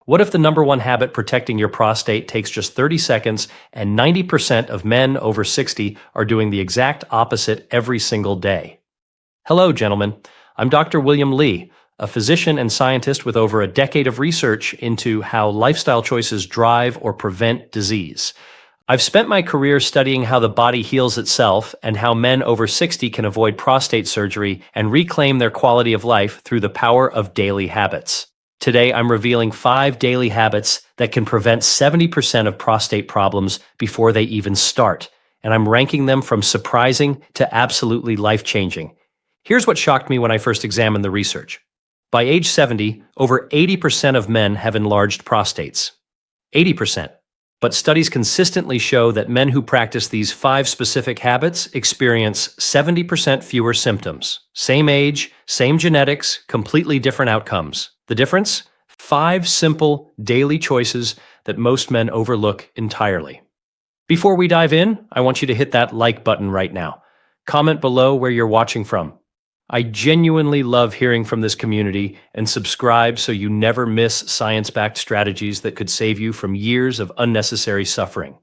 What if the number one habit protecting your prostate takes just 30 seconds and 90% of men over 60 are doing the exact opposite every single day? Hello, gentlemen. I'm Dr. William Lee, a physician and scientist with over a decade of research into how lifestyle choices drive or prevent disease. I've spent my career studying how the body heals itself and how men over 60 can avoid prostate surgery and reclaim their quality of life through the power of daily habits. Today, I'm revealing 5 daily habits that can prevent 70% of prostate problems before they even start, and I'm ranking them from surprising to absolutely life-changing. Here's what shocked me when I first examined the research. By age 70, over 80% of men have enlarged prostates. 80%. But studies consistently show that men who practice these 5 specific habits experience 70% fewer symptoms. Same age, same genetics, completely different outcomes. The difference? 5 simple daily choices that most men overlook entirely. Before we dive in, I want you to hit that like button right now. Comment below where you're watching from. I genuinely love hearing from this community, and subscribe so you never miss science-backed strategies that could save you from years of unnecessary suffering.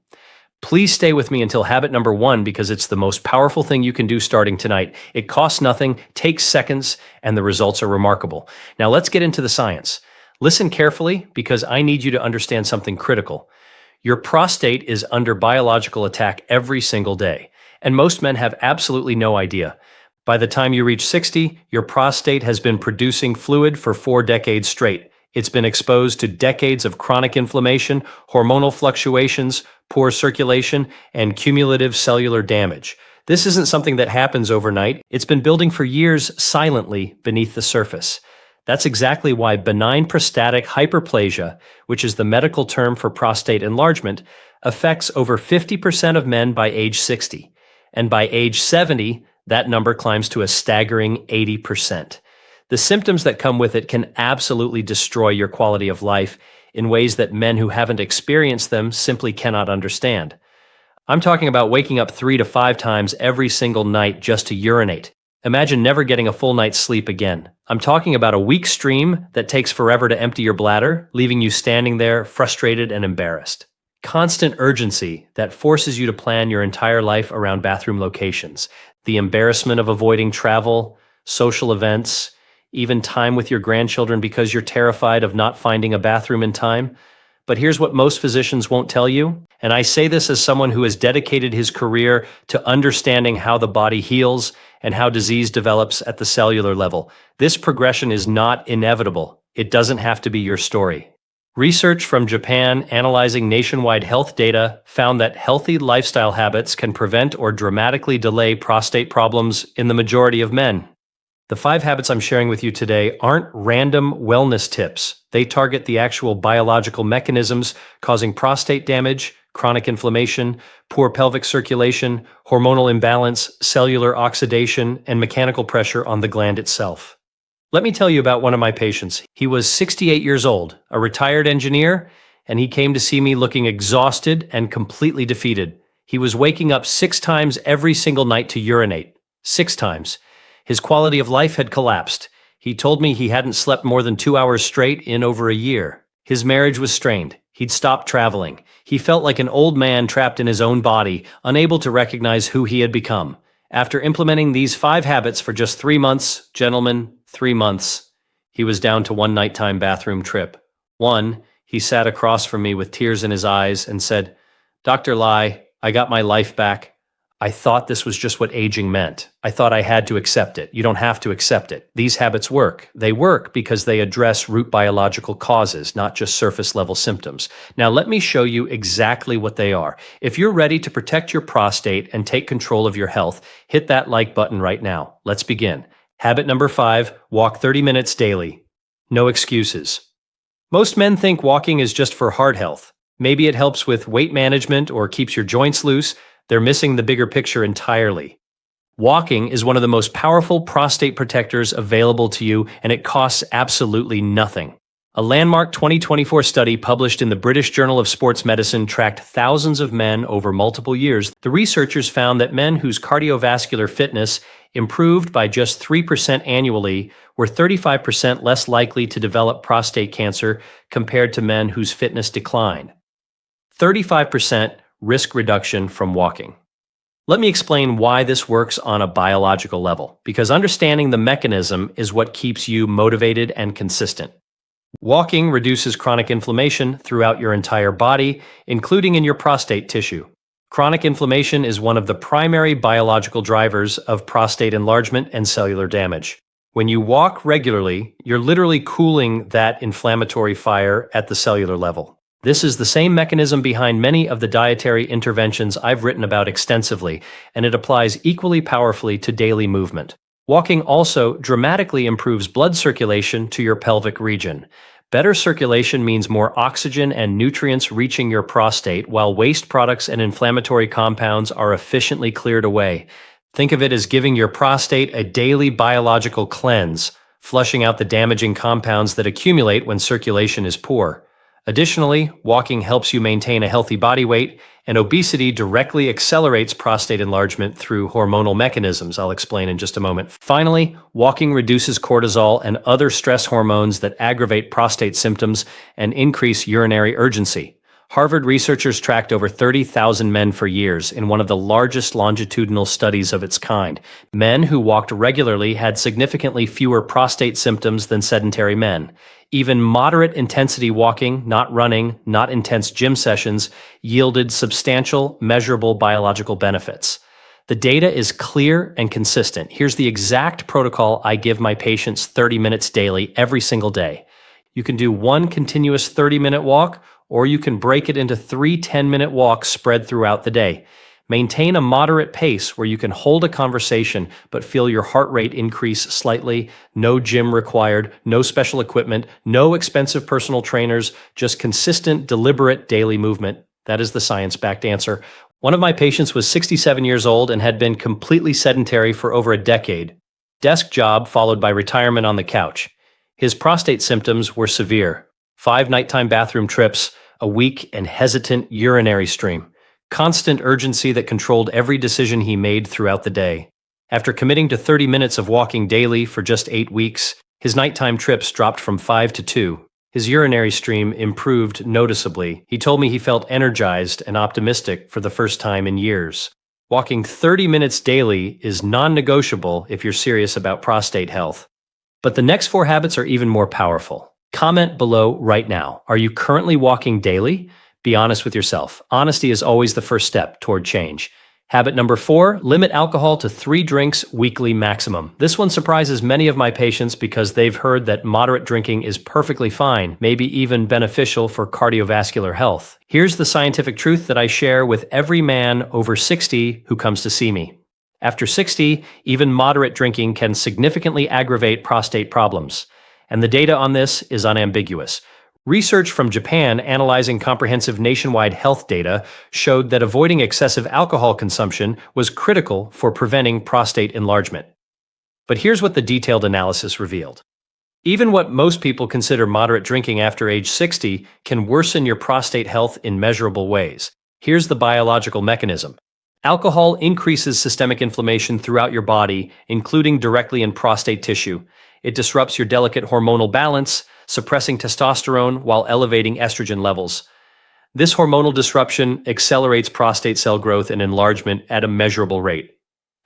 Please stay with me until habit number 1 because it's the most powerful thing you can do starting tonight. It costs nothing, takes seconds, and the results are remarkable. Now let's get into the science. Listen carefully because I need you to understand something critical. Your prostate is under biological attack every single day, and most men have absolutely no idea. By the time you reach 60, your prostate has been producing fluid for 4 decades straight. It's been exposed to decades of chronic inflammation, hormonal fluctuations, poor circulation, and cumulative cellular damage. This isn't something that happens overnight. It's been building for years silently beneath the surface. That's exactly why benign prostatic hyperplasia, which is the medical term for prostate enlargement, affects over 50% of men by age 60. And by age 70, that number climbs to a staggering 80%. The symptoms that come with it can absolutely destroy your quality of life in ways that men who haven't experienced them simply cannot understand. I'm talking about waking up 3 to 5 times every single night just to urinate. Imagine never getting a full night's sleep again. I'm talking about a weak stream that takes forever to empty your bladder, leaving you standing there frustrated and embarrassed. Constant urgency that forces you to plan your entire life around bathroom locations. The embarrassment of avoiding travel, social events, even time with your grandchildren because you're terrified of not finding a bathroom in time. But here's what most physicians won't tell you, and I say this as someone who has dedicated his career to understanding how the body heals and how disease develops at the cellular level. This progression is not inevitable. It doesn't have to be your story. Research from Japan analyzing nationwide health data found that healthy lifestyle habits can prevent or dramatically delay prostate problems in the majority of men. The 5 habits I'm sharing with you today aren't random wellness tips. They target the actual biological mechanisms causing prostate damage, chronic inflammation, poor pelvic circulation, hormonal imbalance, cellular oxidation, and mechanical pressure on the gland itself. Let me tell you about one of my patients. He was 68 years old, a retired engineer, and he came to see me looking exhausted and completely defeated. He was waking up 6 times every single night to urinate. 6 times. His quality of life had collapsed. He told me he hadn't slept more than 2 hours straight in over a year. His marriage was strained. He'd stopped traveling. He felt like an old man trapped in his own body, unable to recognize who he had become. After implementing these 5 habits for just 3 months, gentlemen, 3 months, he was down to 1 nighttime bathroom trip. He sat across from me with tears in his eyes and said, "Dr. Lai, I got my life back. I thought this was just what aging meant. I thought I had to accept it. You don't have to accept it. These habits work. They work because they address root biological causes, not just surface level symptoms. Now let me show you exactly what they are. If you're ready to protect your prostate and take control of your health, hit that like button right now. Let's begin. Habit number 5, walk 30 minutes daily. No excuses. Most men think walking is just for heart health. Maybe it helps with weight management or keeps your joints loose. They're missing the bigger picture entirely. Walking is one of the most powerful prostate protectors available to you, and it costs absolutely nothing. A landmark 2024 study published in the British Journal of Sports Medicine tracked thousands of men over multiple years. The researchers found that men whose cardiovascular fitness improved by just 3% annually were 35% less likely to develop prostate cancer compared to men whose fitness declined. 35% risk reduction from walking. Let me explain why this works on a biological level, because understanding the mechanism is what keeps you motivated and consistent. Walking reduces chronic inflammation throughout your entire body, including in your prostate tissue. Chronic inflammation is one of the primary biological drivers of prostate enlargement and cellular damage. When you walk regularly, you're literally cooling that inflammatory fire at the cellular level. This is the same mechanism behind many of the dietary interventions I've written about extensively, and it applies equally powerfully to daily movement. Walking also dramatically improves blood circulation to your pelvic region. Better circulation means more oxygen and nutrients reaching your prostate, while waste products and inflammatory compounds are efficiently cleared away. Think of it as giving your prostate a daily biological cleanse, flushing out the damaging compounds that accumulate when circulation is poor. Additionally, walking helps you maintain a healthy body weight, and obesity directly accelerates prostate enlargement through hormonal mechanisms. I'll explain in just a moment. Finally, walking reduces cortisol and other stress hormones that aggravate prostate symptoms and increase urinary urgency. Harvard researchers tracked over 30,000 men for years in one of the largest longitudinal studies of its kind. Men who walked regularly had significantly fewer prostate symptoms than sedentary men. Even moderate intensity walking, not running, not intense gym sessions, yielded substantial, measurable biological benefits. The data is clear and consistent. Here's the exact protocol I give my patients: 30 minutes daily, every single day. You can do one continuous 30-minute walk, or you can break it into 3 10-minute walks spread throughout the day. Maintain a moderate pace where you can hold a conversation but feel your heart rate increase slightly. No gym required, no special equipment, no expensive personal trainers, just consistent, deliberate daily movement. That is the science-backed answer. One of my patients was 67 years old and had been completely sedentary for over a decade. Desk job followed by retirement on the couch. His prostate symptoms were severe. 5 nighttime bathroom trips, a weak and hesitant urinary stream. Constant urgency that controlled every decision he made throughout the day. After committing to 30 minutes of walking daily for just 8 weeks, his nighttime trips dropped from 5 to 2. His urinary stream improved noticeably. He told me he felt energized and optimistic for the first time in years. Walking 30 minutes daily is non-negotiable if you're serious about prostate health. But the next 4 habits are even more powerful. Comment below right now. Are you currently walking daily? Be honest with yourself. Honesty is always the first step toward change. Habit number 4, limit alcohol to 3 drinks weekly maximum. This one surprises many of my patients because they've heard that moderate drinking is perfectly fine, maybe even beneficial for cardiovascular health. Here's the scientific truth that I share with every man over 60 who comes to see me. After 60, even moderate drinking can significantly aggravate prostate problems. And the data on this is unambiguous. Research from Japan analyzing comprehensive nationwide health data showed that avoiding excessive alcohol consumption was critical for preventing prostate enlargement. But here's what the detailed analysis revealed. Even what most people consider moderate drinking after age 60 can worsen your prostate health in measurable ways. Here's the biological mechanism. Alcohol increases systemic inflammation throughout your body, including directly in prostate tissue. It disrupts your delicate hormonal balance, suppressing testosterone while elevating estrogen levels. This hormonal disruption accelerates prostate cell growth and enlargement at a measurable rate.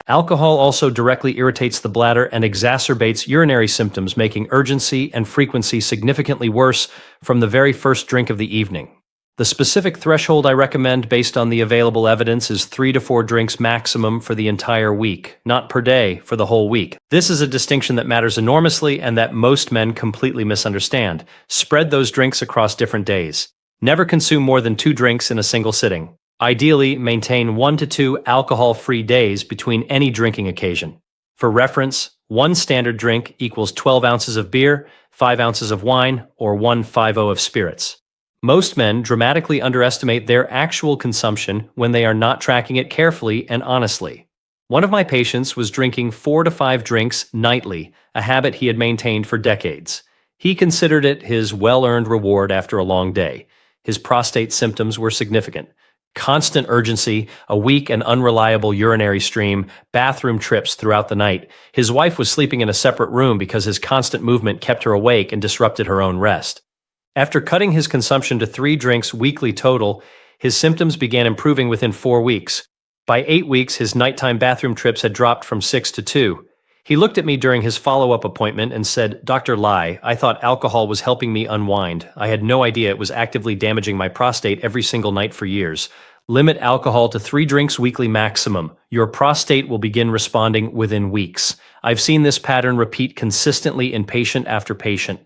Alcohol also directly irritates the bladder and exacerbates urinary symptoms, making urgency and frequency significantly worse from the very first drink of the evening. The specific threshold I recommend based on the available evidence is 3 to 4 drinks maximum for the entire week, not per day, for the whole week. This is a distinction that matters enormously and that most men completely misunderstand. Spread those drinks across different days. Never consume more than 2 drinks in a single sitting. Ideally, maintain 1 to 2 alcohol-free days between any drinking occasion. For reference, 1 standard drink equals 12 ounces of beer, 5 ounces of wine, or 1.50 of spirits. Most men dramatically underestimate their actual consumption when they are not tracking it carefully and honestly. One of my patients was drinking 4 to 5 drinks nightly, a habit he had maintained for decades. He considered it his well-earned reward after a long day. His prostate symptoms were significant. Constant urgency, a weak and unreliable urinary stream, bathroom trips throughout the night. His wife was sleeping in a separate room because his constant movement kept her awake and disrupted her own rest. After cutting his consumption to 3 drinks weekly total, his symptoms began improving within 4 weeks. By 8 weeks, his nighttime bathroom trips had dropped from 6 to 2. He looked at me during his follow-up appointment and said, "Dr. Lai, I thought alcohol was helping me unwind. I had no idea it was actively damaging my prostate every single night for years. Limit alcohol to 3 drinks weekly maximum. Your prostate will begin responding within weeks. I've seen this pattern repeat consistently in patient after patient."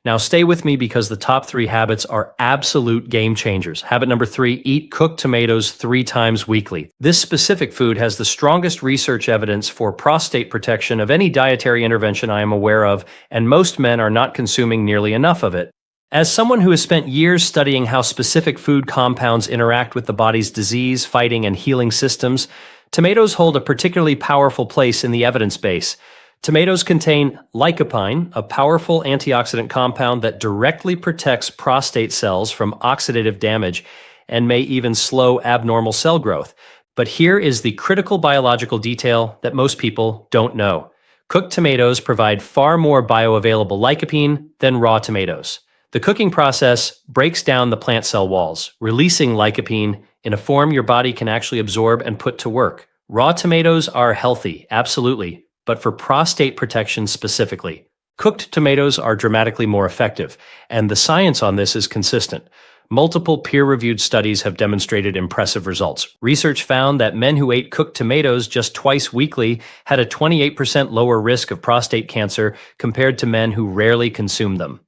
Now stay with me because the top 3 habits are absolute game changers. Habit number 3, eat cooked tomatoes 3 times weekly. This specific food has the strongest research evidence for prostate protection of any dietary intervention I am aware of, and most men are not consuming nearly enough of it. As someone who has spent years studying how specific food compounds interact with the body's disease-fighting and healing systems, tomatoes hold a particularly powerful place in the evidence base. Tomatoes contain lycopene, a powerful antioxidant compound that directly protects prostate cells from oxidative damage and may even slow abnormal cell growth. But here is the critical biological detail that most people don't know. Cooked tomatoes provide far more bioavailable lycopene than raw tomatoes. The cooking process breaks down the plant cell walls, releasing lycopene in a form your body can actually absorb and put to work. Raw tomatoes are healthy, absolutely, but for prostate protection specifically. Cooked tomatoes are dramatically more effective, and the science on this is consistent. Multiple peer-reviewed studies have demonstrated impressive results. Research found that men who ate cooked tomatoes just twice weekly had a 28% lower risk of prostate cancer compared to men who rarely consumed them.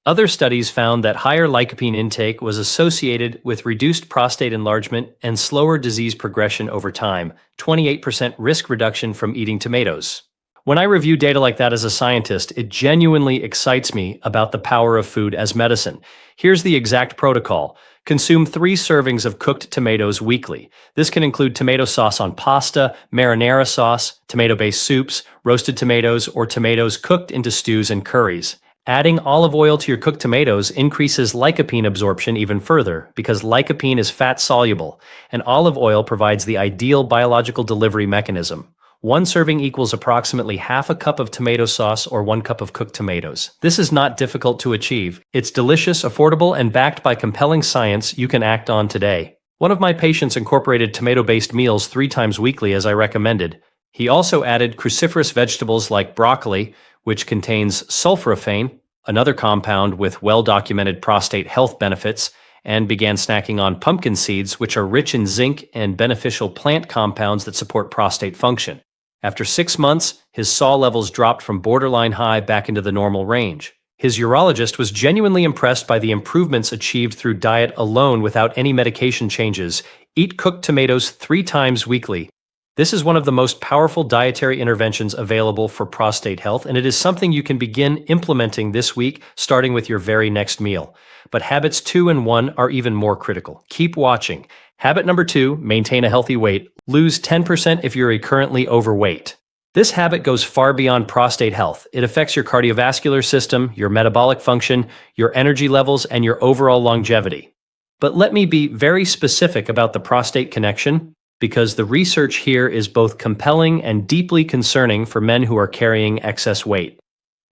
Other studies found that higher lycopene intake was associated with reduced prostate enlargement and slower disease progression over time, 28% risk reduction from eating tomatoes. When I review data like that as a scientist, it genuinely excites me about the power of food as medicine. Here's the exact protocol. Consume 3 servings of cooked tomatoes weekly. This can include tomato sauce on pasta, marinara sauce, tomato-based soups, roasted tomatoes, or tomatoes cooked into stews and curries. Adding olive oil to your cooked tomatoes increases lycopene absorption even further because lycopene is fat-soluble, and olive oil provides the ideal biological delivery mechanism. 1 serving equals approximately half a cup of tomato sauce or 1 cup of cooked tomatoes. This is not difficult to achieve. It's delicious, affordable, and backed by compelling science you can act on today. One of my patients incorporated tomato-based meals 3 times weekly as I recommended. He also added cruciferous vegetables like broccoli, which contains sulforaphane, another compound with well-documented prostate health benefits, and began snacking on pumpkin seeds, which are rich in zinc and beneficial plant compounds that support prostate function. After 6 months, his SAW levels dropped from borderline high back into the normal range. His urologist was genuinely impressed by the improvements achieved through diet alone without any medication changes. Eat cooked tomatoes 3 times weekly. This is one of the most powerful dietary interventions available for prostate health, and it is something you can begin implementing this week, starting with your very next meal. But habits 2 and 1 are even more critical. Keep watching. Habit number 2, maintain a healthy weight. Lose 10% if you're currently overweight. This habit goes far beyond prostate health. It affects your cardiovascular system, your metabolic function, your energy levels, and your overall longevity. But let me be very specific about the prostate connection, because the research here is both compelling and deeply concerning for men who are carrying excess weight.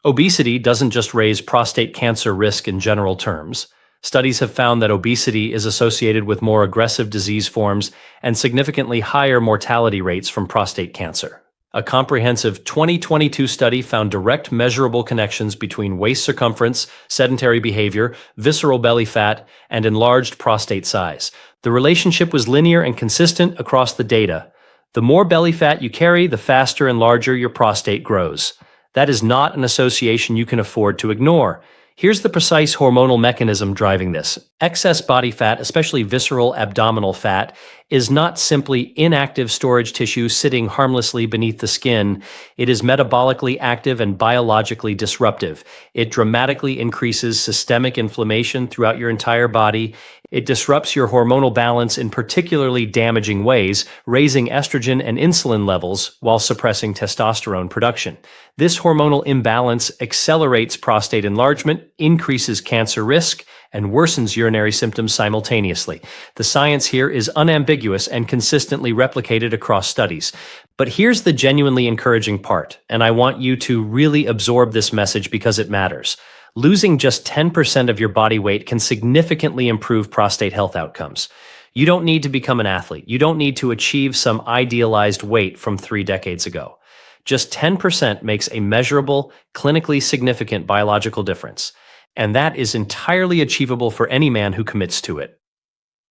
Obesity doesn't just raise prostate cancer risk in general terms. Studies have found that obesity is associated with more aggressive disease forms and significantly higher mortality rates from prostate cancer. A comprehensive 2022 study found direct measurable connections between waist circumference, sedentary behavior, visceral belly fat, and enlarged prostate size. The relationship was linear and consistent across the data. The more belly fat you carry, the faster and larger your prostate grows. That is not an association you can afford to ignore. Here's the precise hormonal mechanism driving this. Excess body fat, especially visceral abdominal fat, is not simply inactive storage tissue sitting harmlessly beneath the skin. It is metabolically active and biologically disruptive. It dramatically increases systemic inflammation throughout your entire body. It disrupts your hormonal balance in particularly damaging ways, raising estrogen and insulin levels while suppressing testosterone production. This hormonal imbalance accelerates prostate enlargement, increases cancer risk, and worsens urinary symptoms simultaneously. The science here is unambiguous and consistently replicated across studies. But here's the genuinely encouraging part, and I want you to really absorb this message because it matters. Losing just 10% of your body weight can significantly improve prostate health outcomes. You don't need to become an athlete. You don't need to achieve some idealized weight from 3 decades ago. Just 10% makes a measurable, clinically significant biological difference. And that is entirely achievable for any man who commits to it.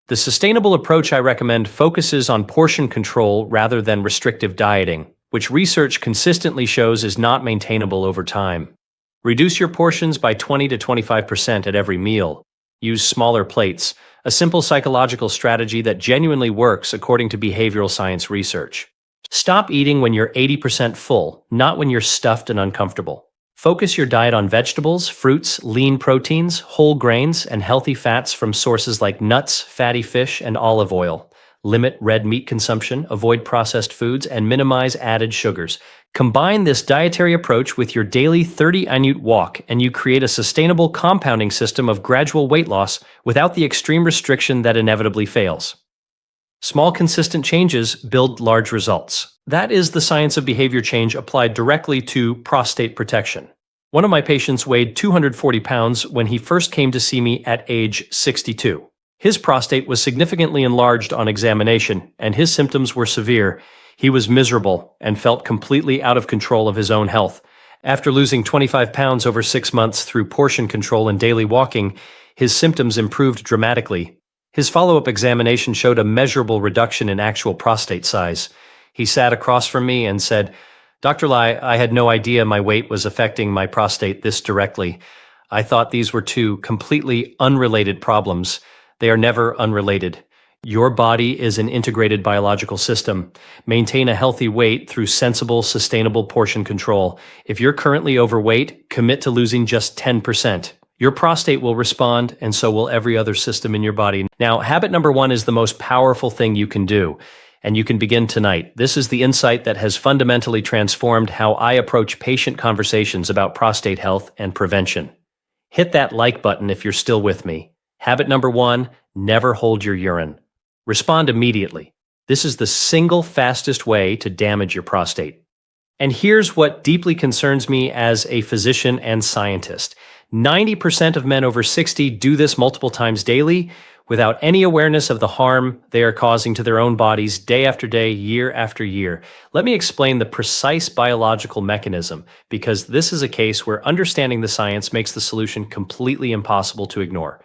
The sustainable approach I recommend focuses on portion control rather than restrictive dieting, which research consistently shows is not maintainable over time. Reduce your portions by 20 to 25% at every meal. Use smaller plates, a simple psychological strategy that genuinely works according to behavioral science research. Stop eating when you're 80% full, not when you're stuffed and uncomfortable. Focus your diet on vegetables, fruits, lean proteins, whole grains, and healthy fats from sources like nuts, fatty fish, and olive oil. Limit red meat consumption, avoid processed foods, and minimize added sugars. Combine this dietary approach with your daily 30-minute walk, and you create a sustainable compounding system of gradual weight loss without the extreme restriction that inevitably fails. Small, consistent changes build large results. That is the science of behavior change applied directly to prostate protection. One of my patients weighed 240 pounds when he first came to see me at age 62. His prostate was significantly enlarged on examination, and his symptoms were severe. He was miserable and felt completely out of control of his own health. After losing 25 pounds over 6 months through portion control and daily walking, his symptoms improved dramatically. His follow-up examination showed a measurable reduction in actual prostate size. He sat across from me and said, "Dr. Lai, I had no idea my weight was affecting my prostate this directly. I thought these were two completely unrelated problems. They are never unrelated. Your body is an integrated biological system. Maintain a healthy weight through sensible, sustainable portion control. If you're currently overweight, commit to losing just 10%. Your prostate will respond, and so will every other system in your body." Now, habit number 1 is the most powerful thing you can do, and you can begin tonight. This is the insight that has fundamentally transformed how I approach patient conversations about prostate health and prevention. Hit that like button if you're still with me. Habit number 1, never hold your urine. Respond immediately. This is the single fastest way to damage your prostate. And here's what deeply concerns me as a physician and scientist. 90% of men over 60 do this multiple times daily without any awareness of the harm they are causing to their own bodies day after day, year after year. Let me explain the precise biological mechanism, because this is a case where understanding the science makes the solution completely impossible to ignore.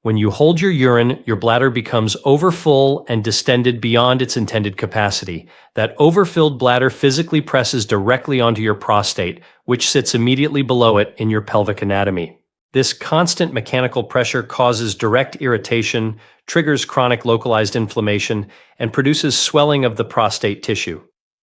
When you hold your urine, your bladder becomes overfull and distended beyond its intended capacity. That overfilled bladder physically presses directly onto your prostate, which sits immediately below it in your pelvic anatomy. This constant mechanical pressure causes direct irritation, triggers chronic localized inflammation, and produces swelling of the prostate tissue.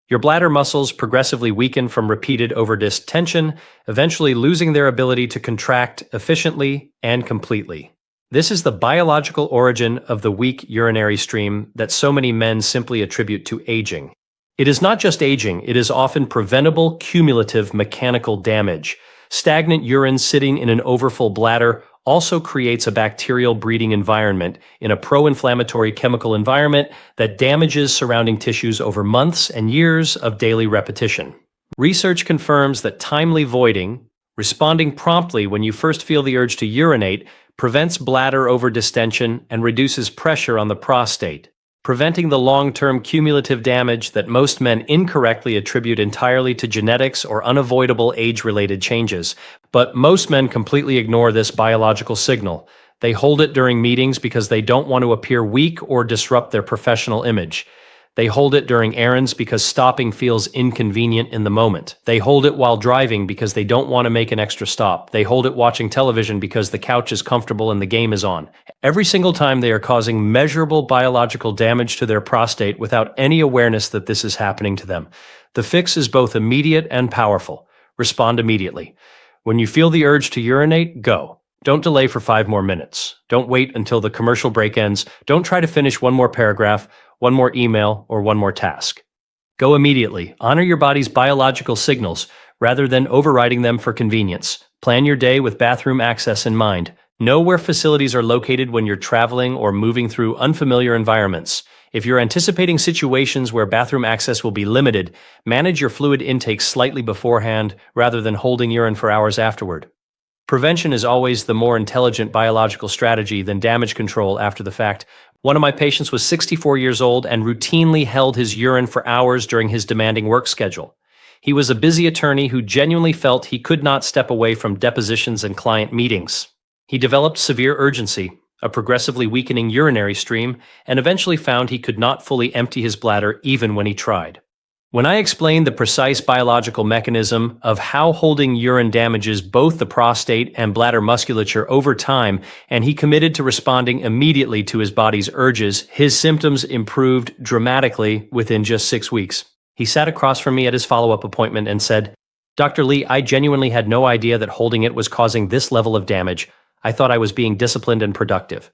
Your bladder muscles progressively weaken from repeated overdistension, eventually losing their ability to contract efficiently and completely. This is the biological origin of the weak urinary stream that so many men simply attribute to aging. It is not just aging, it is often preventable, cumulative mechanical damage. Stagnant urine sitting in an overfull bladder also creates a bacterial breeding environment in a pro-inflammatory chemical environment that damages surrounding tissues over months and years of daily repetition. Research confirms that timely voiding, responding promptly when you first feel the urge to urinate, prevents bladder overdistension and reduces pressure on the prostate, preventing the long-term cumulative damage that most men incorrectly attribute entirely to genetics or unavoidable age-related changes. But most men completely ignore this biological signal. They hold it during meetings because they don't want to appear weak or disrupt their professional image. They hold it during errands because stopping feels inconvenient in the moment. They hold it while driving because they don't want to make an extra stop. They hold it watching television because the couch is comfortable and the game is on. Every single time they are causing measurable biological damage to their prostate without any awareness that this is happening to them. The fix is both immediate and powerful. Respond immediately. When you feel the urge to urinate, go. Don't delay for 5 more minutes. Don't wait until the commercial break ends. Don't try to finish one more paragraph, one more email, or one more task. Go immediately. Honor your body's biological signals rather than overriding them for convenience. Plan your day with bathroom access in mind. Know where facilities are located when you're traveling or moving through unfamiliar environments. If you're anticipating situations where bathroom access will be limited, manage your fluid intake slightly beforehand rather than holding urine for hours afterward. Prevention is always the more intelligent biological strategy than damage control after the fact. One of my patients was 64 years old and routinely held his urine for hours during his demanding work schedule. He was a busy attorney who genuinely felt he could not step away from depositions and client meetings. He developed severe urgency, a progressively weakening urinary stream, and eventually found he could not fully empty his bladder even when he tried. When I explained the precise biological mechanism of how holding urine damages both the prostate and bladder musculature over time, and he committed to responding immediately to his body's urges, his symptoms improved dramatically within just 6 weeks. He sat across from me at his follow-up appointment and said, "Dr. Lee, I genuinely had no idea that holding it was causing this level of damage. I thought I was being disciplined and productive."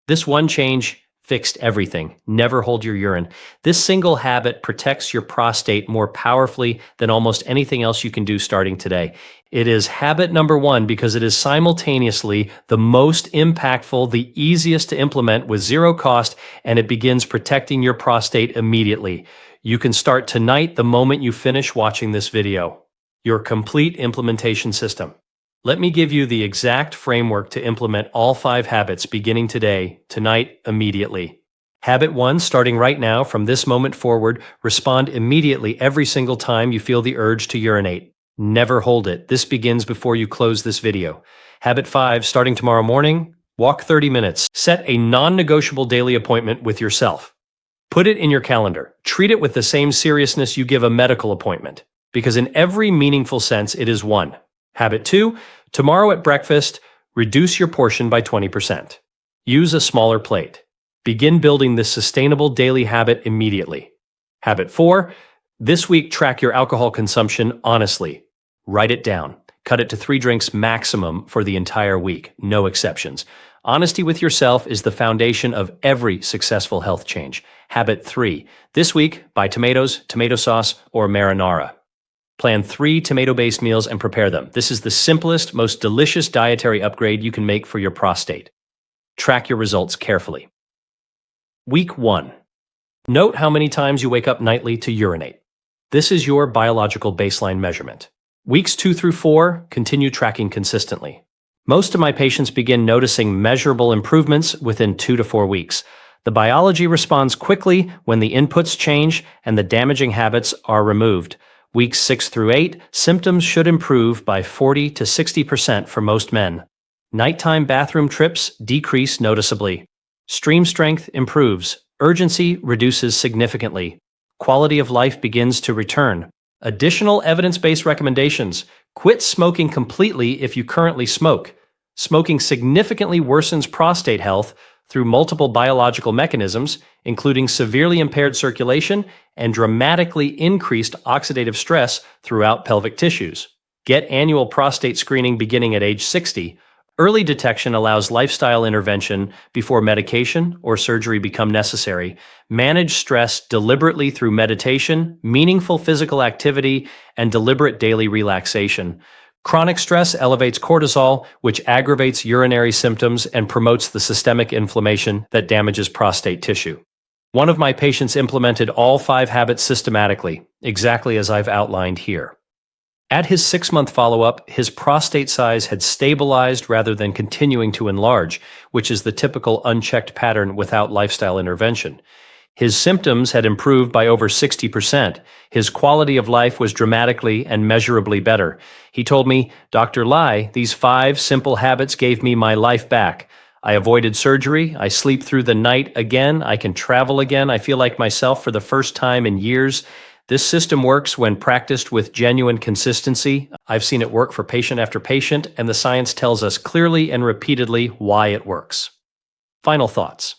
This one change fixed everything. Never hold your urine. This single habit protects your prostate more powerfully than almost anything else you can do starting today. It is habit number 1 because it is simultaneously the most impactful, the easiest to implement with zero cost, and it begins protecting your prostate immediately. You can start tonight the moment you finish watching this video. Your complete implementation system. Let me give you the exact framework to implement all 5 habits beginning today, tonight, immediately. Habit 1, starting right now, from this moment forward, respond immediately every single time you feel the urge to urinate. Never hold it. This begins before you close this video. Habit 5, starting tomorrow morning, walk 30 minutes. Set a non-negotiable daily appointment with yourself. Put it in your calendar. Treat it with the same seriousness you give a medical appointment, because in every meaningful sense, it is one. Habit 2, tomorrow at breakfast, reduce your portion by 20%. Use a smaller plate. Begin building this sustainable daily habit immediately. Habit 4, this week track your alcohol consumption honestly. Write it down. Cut it to 3 drinks maximum for the entire week, no exceptions. Honesty with yourself is the foundation of every successful health change. Habit 3, this week, buy tomatoes, tomato sauce, or marinara. Plan 3 tomato-based meals and prepare them. This is the simplest, most delicious dietary upgrade you can make for your prostate. Track your results carefully. Week 1. Note how many times you wake up nightly to urinate. This is your biological baseline measurement. Weeks 2 through 4, continue tracking consistently. Most of my patients begin noticing measurable improvements within 2 to 4 weeks. The biology responds quickly when the inputs change and the damaging habits are removed. Weeks 6 through 8, symptoms should improve by 40 to 60% for most men. Nighttime bathroom trips decrease noticeably. Stream strength improves. Urgency reduces significantly. Quality of life begins to return. Additional evidence-based recommendations. Quit smoking completely if you currently smoke. Smoking significantly worsens prostate health through multiple biological mechanisms, including severely impaired circulation and dramatically increased oxidative stress throughout pelvic tissues. Get annual prostate screening beginning at age 60. Early detection allows lifestyle intervention before medication or surgery become necessary. Manage stress deliberately through meditation, meaningful physical activity, and deliberate daily relaxation. Chronic stress elevates cortisol, which aggravates urinary symptoms and promotes the systemic inflammation that damages prostate tissue. One of my patients implemented all 5 habits systematically, exactly as I've outlined here. At his 6-month follow-up, his prostate size had stabilized rather than continuing to enlarge, which is the typical unchecked pattern without lifestyle intervention. His symptoms had improved by over 60%. His quality of life was dramatically and measurably better. He told me, "Dr. Lai, these 5 simple habits gave me my life back. I avoided surgery. I sleep through the night again. I can travel again. I feel like myself for the first time in years. This system works when practiced with genuine consistency. I've seen it work for patient after patient, and the science tells us clearly and repeatedly why it works. Final thoughts.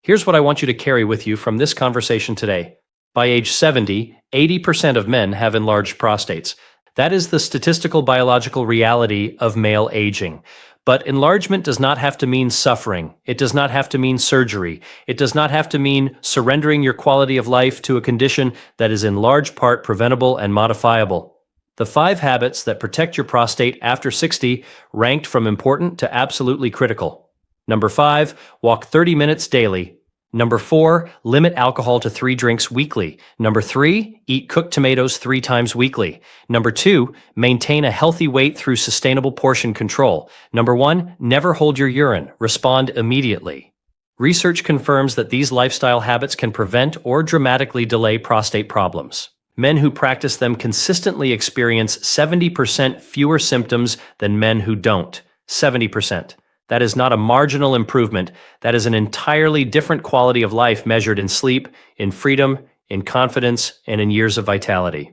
Here's what I want you to carry with you from this conversation today. By age 70, 80% of men have enlarged prostates. That is the statistical biological reality of male aging. But enlargement does not have to mean suffering. It does not have to mean surgery. It does not have to mean surrendering your quality of life to a condition that is in large part preventable and modifiable. The 5 habits that protect your prostate after 60 ranked from important to absolutely critical. Number 5, walk 30 minutes daily. Number 4, limit alcohol to 3 drinks weekly. Number 3, eat cooked tomatoes 3 times weekly. Number 2, maintain a healthy weight through sustainable portion control. Number 1, never hold your urine. Respond immediately. Research confirms that these lifestyle habits can prevent or dramatically delay prostate problems. Men who practice them consistently experience 70% fewer symptoms than men who don't. 70%. That is not a marginal improvement. That is an entirely different quality of life measured in sleep, in freedom, in confidence, and in years of vitality.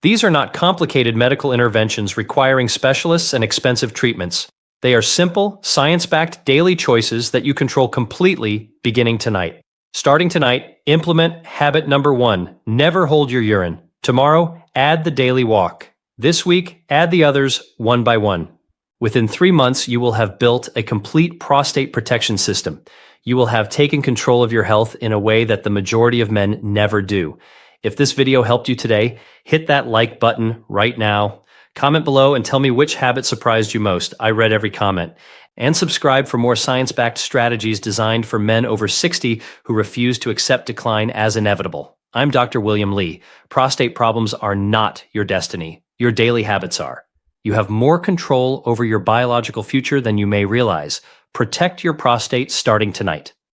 These are not complicated medical interventions requiring specialists and expensive treatments. They are simple, science-backed daily choices that you control completely beginning tonight. Starting tonight, implement habit number 1, never hold your urine. Tomorrow, add the daily walk. This week, add the others one by one. Within 3 months, you will have built a complete prostate protection system. You will have taken control of your health in a way that the majority of men never do. If this video helped you today, hit that like button right now. Comment below and tell me which habit surprised you most. I read every comment. And subscribe for more science-backed strategies designed for men over 60 who refuse to accept decline as inevitable. I'm Dr. William Lee. Prostate problems are not your destiny. Your daily habits are. You have more control over your biological future than you may realize. Protect your prostate starting tonight.